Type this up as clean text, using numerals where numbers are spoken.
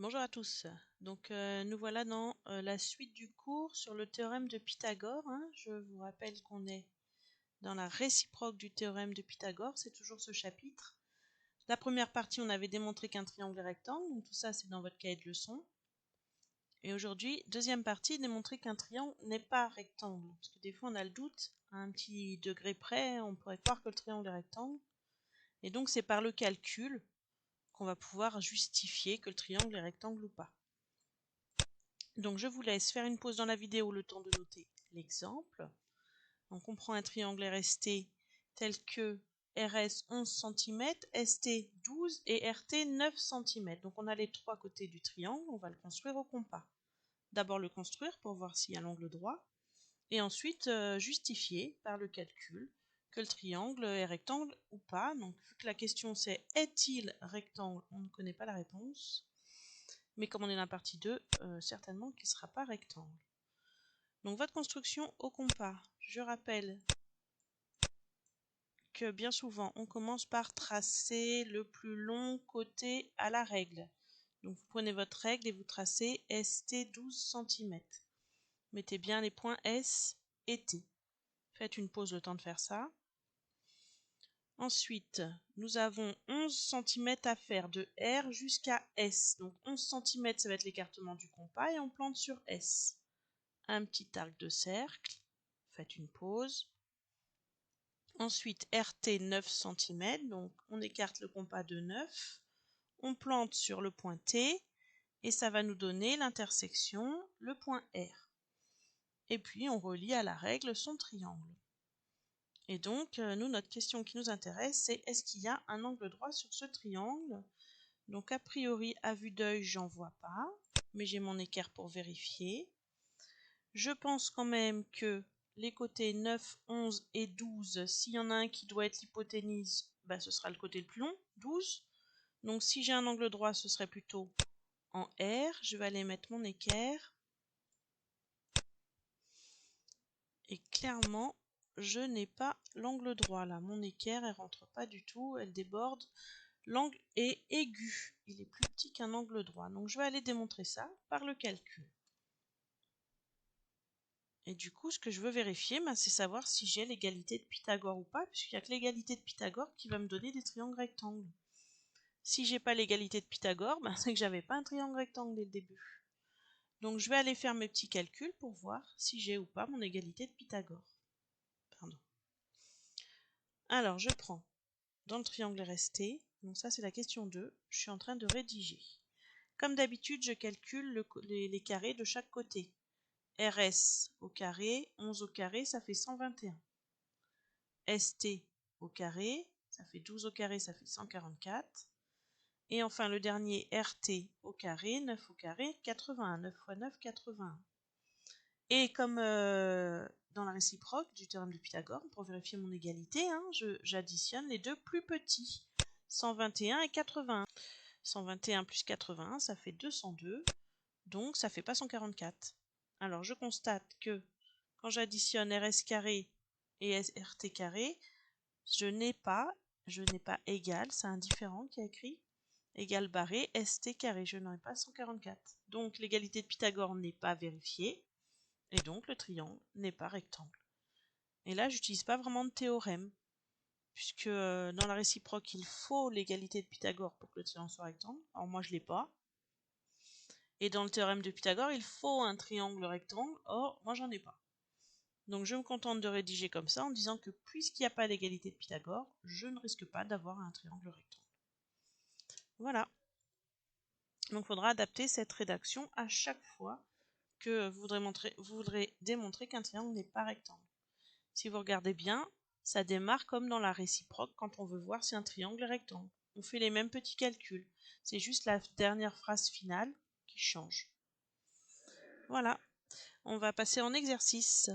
Bonjour à tous. Donc nous voilà dans la suite du cours sur le théorème de Pythagore. Je vous rappelle qu'on est dans la réciproque du théorème de Pythagore, c'est toujours ce chapitre. La première partie, on avait démontré qu'un triangle est rectangle, donc tout ça c'est dans votre cahier de leçons. Et aujourd'hui, deuxième partie, démontrer qu'un triangle n'est pas rectangle. Parce que des fois on a le doute, à un petit degré près, on pourrait croire que le triangle est rectangle. Et donc c'est par le calcul qu'on va pouvoir justifier que le triangle est rectangle ou pas. Donc je vous laisse faire une pause dans la vidéo le temps de noter l'exemple. Donc on prend un triangle RST tel que RS 11 cm, ST 12 et RT 9 cm. Donc on a les trois côtés du triangle, on va le construire au compas. D'abord le construire pour voir s'il y a l'angle droit, et ensuite justifier par le calcul que le triangle est rectangle ou pas. Donc vu que la question c'est est-il rectangle, on ne connaît pas la réponse. Mais comme on est dans la partie 2, certainement qu'il ne sera pas rectangle. Donc votre construction au compas. Je rappelle que bien souvent, on commence par tracer le plus long côté à la règle. Donc vous prenez votre règle et vous tracez ST 12 cm. Mettez bien les points S et T. Faites une pause le temps de faire ça. Ensuite, nous avons 11 cm à faire de R jusqu'à S. Donc 11 cm, ça va être l'écartement du compas et on plante sur S. Un petit arc de cercle. Faites une pause. Ensuite, RT 9 cm, donc on écarte le compas de 9, on plante sur le point T, et ça va nous donner l'intersection, le point R. Et puis on relie à la règle son triangle. Et donc, nous, notre question qui nous intéresse, c'est est-ce qu'il y a un angle droit sur ce triangle? Donc a priori, à vue d'œil, j'en vois pas, mais j'ai mon équerre pour vérifier. Je pense quand même que les côtés 9, 11 et 12, s'il y en a un qui doit être l'hypoténuse, ce sera le côté le plus long, 12. Donc si j'ai un angle droit, ce serait plutôt en R. Je vais aller mettre mon équerre. Et clairement, je n'ai pas l'angle droit là. Mon équerre, elle rentre pas du tout, elle déborde. L'angle est aigu, il est plus petit qu'un angle droit. Donc je vais aller démontrer ça par le calcul. Et du coup, ce que je veux vérifier, c'est savoir si j'ai l'égalité de Pythagore ou pas, puisqu'il n'y a que l'égalité de Pythagore qui va me donner des triangles rectangles. Si j'ai pas l'égalité de Pythagore, c'est que j'avais pas un triangle rectangle dès le début. Donc je vais aller faire mes petits calculs pour voir si j'ai ou pas mon égalité de Pythagore. Pardon. Alors je prends dans le triangle resté, donc ça c'est la question 2, je suis en train de rédiger. Comme d'habitude, je calcule les carrés de chaque côté. RS au carré, 11 au carré, ça fait 121. ST au carré, ça fait 12 au carré, ça fait 144. Et enfin le dernier RT au carré, 9 au carré, 81. 9 fois 9, 81. Et comme dans la réciproque du théorème de Pythagore, pour vérifier mon égalité, j'additionne les deux plus petits, 121 et 81. 121 plus 81, ça fait 202, donc ça fait pas 144. Alors je constate que quand j'additionne RS carré et RT carré, je n'ai pas égal, c'est un différent qui a écrit, égal barré, ST carré, je n'aurai pas 144. Donc l'égalité de Pythagore n'est pas vérifiée, et donc le triangle n'est pas rectangle. Et là, j'utilise pas vraiment de théorème, puisque dans la réciproque, il faut l'égalité de Pythagore pour que le triangle soit rectangle. Alors moi, je l'ai pas. Et dans le théorème de Pythagore, il faut un triangle rectangle. Or, moi, j'en ai pas. Donc je me contente de rédiger comme ça en disant que puisqu'il n'y a pas d'égalité de Pythagore, je ne risque pas d'avoir un triangle rectangle. Voilà. Donc il faudra adapter cette rédaction à chaque fois que vous voudrez démontrer qu'un triangle n'est pas rectangle. Si vous regardez bien, ça démarre comme dans la réciproque quand on veut voir si un triangle est rectangle. On fait les mêmes petits calculs. C'est juste la dernière phrase finale qui change. Voilà. On va passer en exercice.